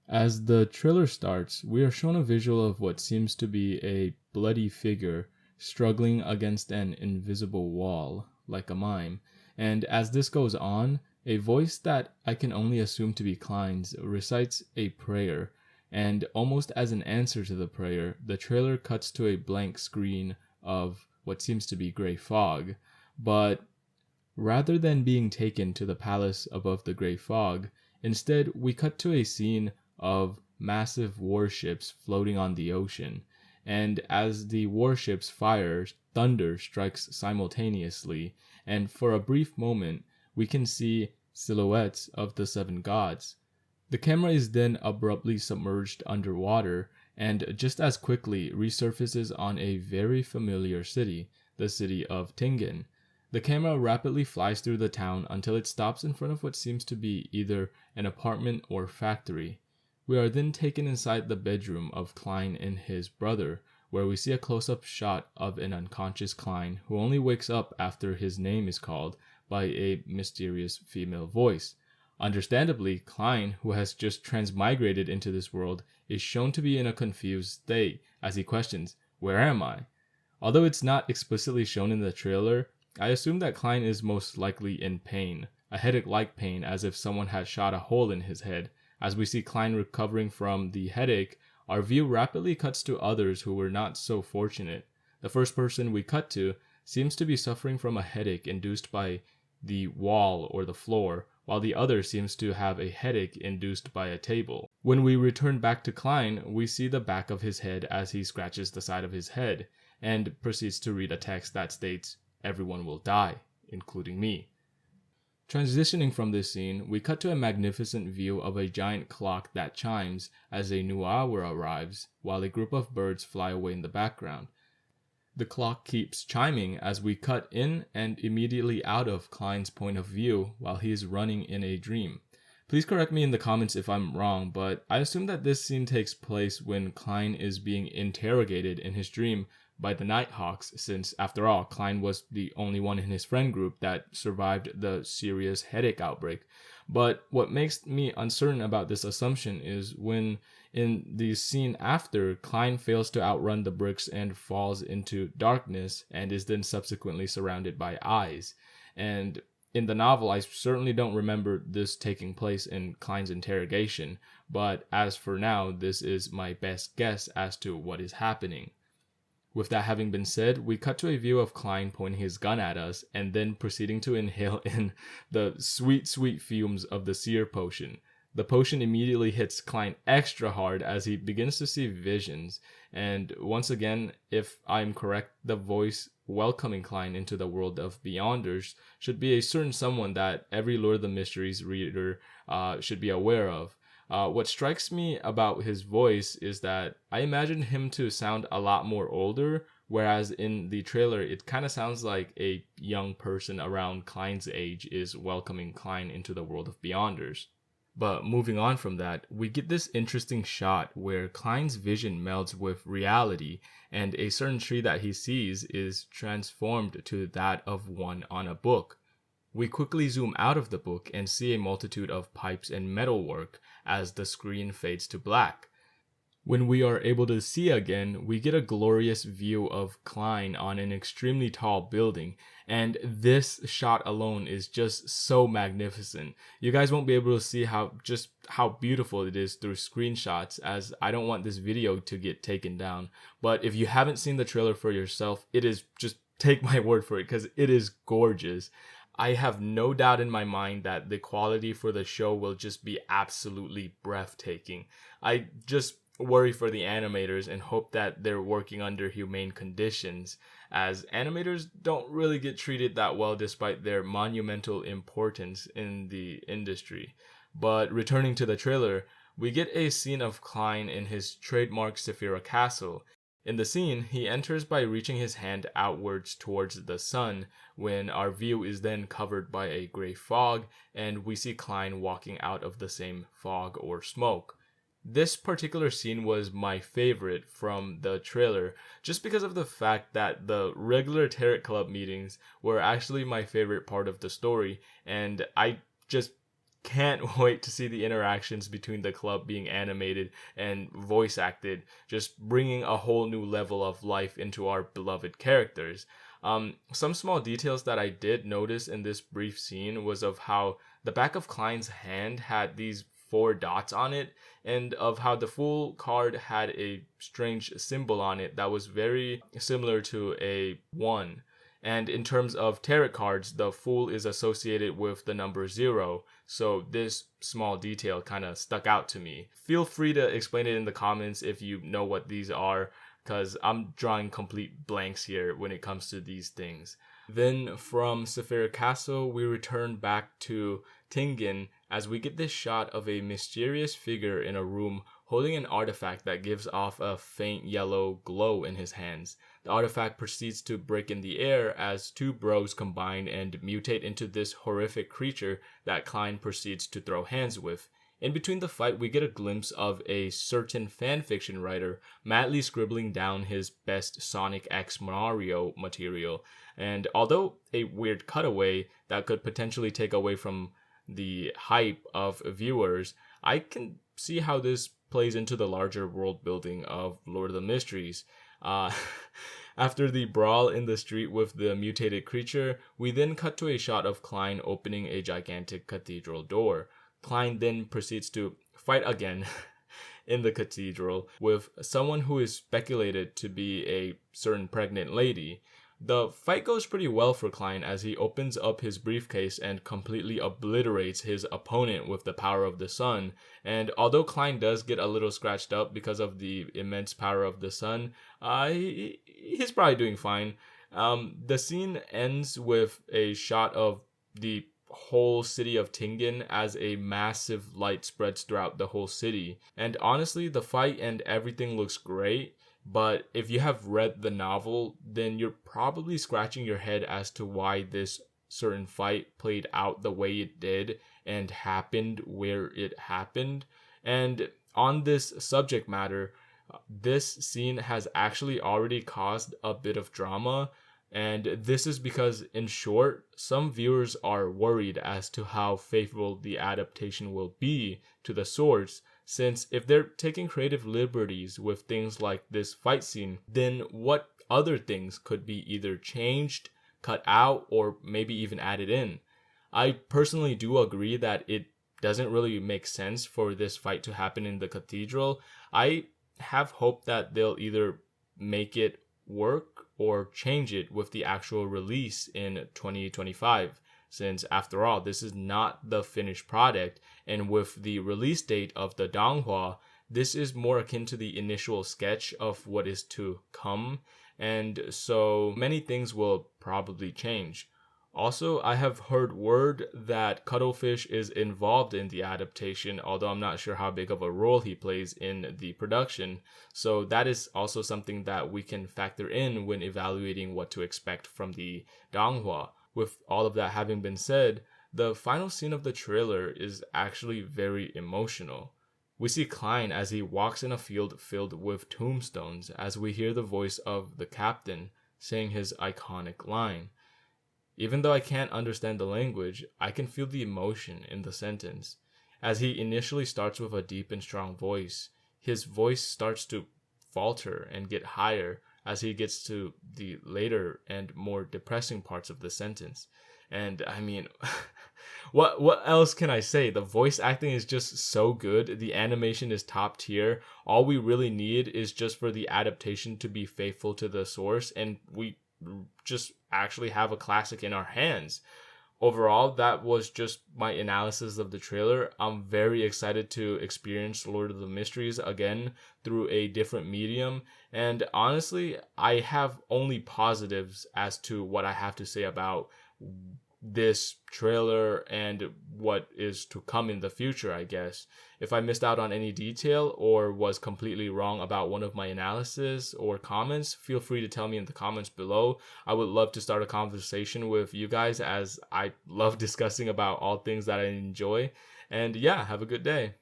As the trailer starts, we are shown a visual of what seems to be a bloody figure struggling against an invisible wall, like a mime. And as this goes on, a voice that I can only assume to be Klein's recites a prayer, and almost as an answer to the prayer, the trailer cuts to a blank screen of what seems to be gray fog. But rather than being taken to the palace above the gray fog, instead we cut to a scene of massive warships floating on the ocean, and as the warships fire, thunder strikes simultaneously, and for a brief moment we can see silhouettes of the seven gods. The camera is then abruptly submerged underwater, and just as quickly resurfaces on a very familiar city, the city of Tingen. The camera rapidly flies through the town until it stops in front of what seems to be either an apartment or factory. We are then taken inside the bedroom of Klein and his brother, where we see a close-up shot of an unconscious Klein who only wakes up after his name is called by a mysterious female voice. Understandably, Klein, who has just transmigrated into this world, is shown to be in a confused state as he questions, "Where am I?" Although it's not explicitly shown in the trailer, I assume that Klein is most likely in pain, a headache-like pain as if someone had shot a hole in his head. As we see Klein recovering from the headache, our view rapidly cuts to others who were not so fortunate. The first person we cut to seems to be suffering from a headache induced by the wall or the floor, while the other seems to have a headache induced by a table. When we return back to Klein, we see the back of his head as he scratches the side of his head, and proceeds to read a text that states, "Everyone will die, including me." Transitioning from this scene, we cut to a magnificent view of a giant clock that chimes as a new hour arrives, while a group of birds fly away in the background. The clock keeps chiming as we cut in and immediately out of Klein's point of view while he is running in a dream. Please correct me in the comments if I'm wrong, but I assume that this scene takes place when Klein is being interrogated in his dream by the Nighthawks, since after all, Klein was the only one in his friend group that survived the serious headache outbreak. But what makes me uncertain about this assumption is when in the scene after, Klein fails to outrun the bricks and falls into darkness and is then subsequently surrounded by eyes. And in the novel, I certainly don't remember this taking place in Klein's interrogation, but as for now, this is my best guess as to what is happening. With that having been said, we cut to a view of Klein pointing his gun at us and then proceeding to inhale in the sweet, sweet fumes of the seer potion. The potion immediately hits Klein extra hard as he begins to see visions, and once again, if I'm correct, the voice welcoming Klein into the world of Beyonders should be a certain someone that every Lord of the Mysteries reader should be aware of. What strikes me about his voice is that I imagine him to sound a lot more older, whereas in the trailer it kind of sounds like a young person around Klein's age is welcoming Klein into the world of Beyonders. But moving on from that, we get this interesting shot where Klein's vision melds with reality, and a certain tree that he sees is transformed to that of one on a book. We quickly zoom out of the book and see a multitude of pipes and metalwork as the screen fades to black. When we are able to see again, we get a glorious view of Klein on an extremely tall building, and this shot alone is just so magnificent. You guys won't be able to see how beautiful it is through screenshots, as I don't want this video to get taken down. But if you haven't seen the trailer for yourself, it is just take my word for it, because it is gorgeous. I have no doubt in my mind that the quality for the show will just be absolutely breathtaking. I just worry for the animators and hope that they're working under humane conditions, as animators don't really get treated that well despite their monumental importance in the industry. But returning to the trailer, we get a scene of Klein in his trademark Saphira Castle. In the scene, he enters by reaching his hand outwards towards the sun, when our view is then covered by a gray fog, and we see Klein walking out of the same fog or smoke. This particular scene was my favorite from the trailer, just because of the fact that the regular Tarot Club meetings were actually my favorite part of the story, and I just can't wait to see the interactions between the club being animated and voice acted, just bringing a whole new level of life into our beloved characters. Some small details that I did notice in this brief scene was of how the back of Klein's hand had these four dots on it, and of how the Fool card had a strange symbol on it that was very similar to a 1. And in terms of tarot cards, the Fool is associated with the number 0. So this small detail kind of stuck out to me. Feel free to explain it in the comments if you know what these are, because I'm drawing complete blanks here when it comes to these things. Then from Saphira Castle, we return back to Tingen as we get this shot of a mysterious figure in a room holding an artifact that gives off a faint yellow glow in his hands. The artifact proceeds to break in the air as two bros combine and mutate into this horrific creature that Klein proceeds to throw hands with. In between the fight, we get a glimpse of a certain fanfiction writer madly scribbling down his best Sonic X Mario material. And although a weird cutaway that could potentially take away from the hype of viewers, I can see how this plays into the larger world building of Lord of the Mysteries. After the brawl in the street with the mutated creature, we then cut to a shot of Klein opening a gigantic cathedral door. Klein then proceeds to fight again in the cathedral with someone who is speculated to be a certain pregnant lady. The fight goes pretty well for Klein as he opens up his briefcase and completely obliterates his opponent with the power of the sun. And although Klein does get a little scratched up because of the immense power of the sun, he's probably doing fine. The scene ends with a shot of the whole city of Tingen as a massive light spreads throughout the whole city. And honestly, the fight and everything looks great. But if you have read the novel, then you're probably scratching your head as to why this certain fight played out the way it did and happened where it happened. And on this subject matter, this scene has actually already caused a bit of drama. And this is because, in short, some viewers are worried as to how faithful the adaptation will be to the source. Since if they're taking creative liberties with things like this fight scene, then what other things could be either changed, cut out, or maybe even added in? I personally do agree that it doesn't really make sense for this fight to happen in the cathedral. I have hope that they'll either make it work or change it with the actual release in 2025. Since after all, this is not the finished product, and with the release date of the Donghua, this is more akin to the initial sketch of what is to come, and so many things will probably change. Also, I have heard word that Cuttlefish is involved in the adaptation, although I'm not sure how big of a role he plays in the production, so that is also something that we can factor in when evaluating what to expect from the Donghua. With all of that having been said, the final scene of the trailer is actually very emotional. We see Klein as he walks in a field filled with tombstones as we hear the voice of the captain saying his iconic line. Even though I can't understand the language, I can feel the emotion in the sentence. As he initially starts with a deep and strong voice, his voice starts to falter and get higher as he gets to the later and more depressing parts of the sentence. And I mean, what else can I say? The voice acting is just so good. The animation is top tier. All we really need is just for the adaptation to be faithful to the source, and we just actually have a classic in our hands. Overall, that was just my analysis of the trailer. I'm very excited to experience Lord of the Mysteries again through a different medium. And honestly, I have only positives as to what I have to say about this trailer and what is to come in the future, I guess. If I missed out on any detail or was completely wrong about one of my analysis or comments, feel free to tell me in the comments below. I would love to start a conversation with you guys, as I love discussing about all things that I enjoy. And yeah, have a good day.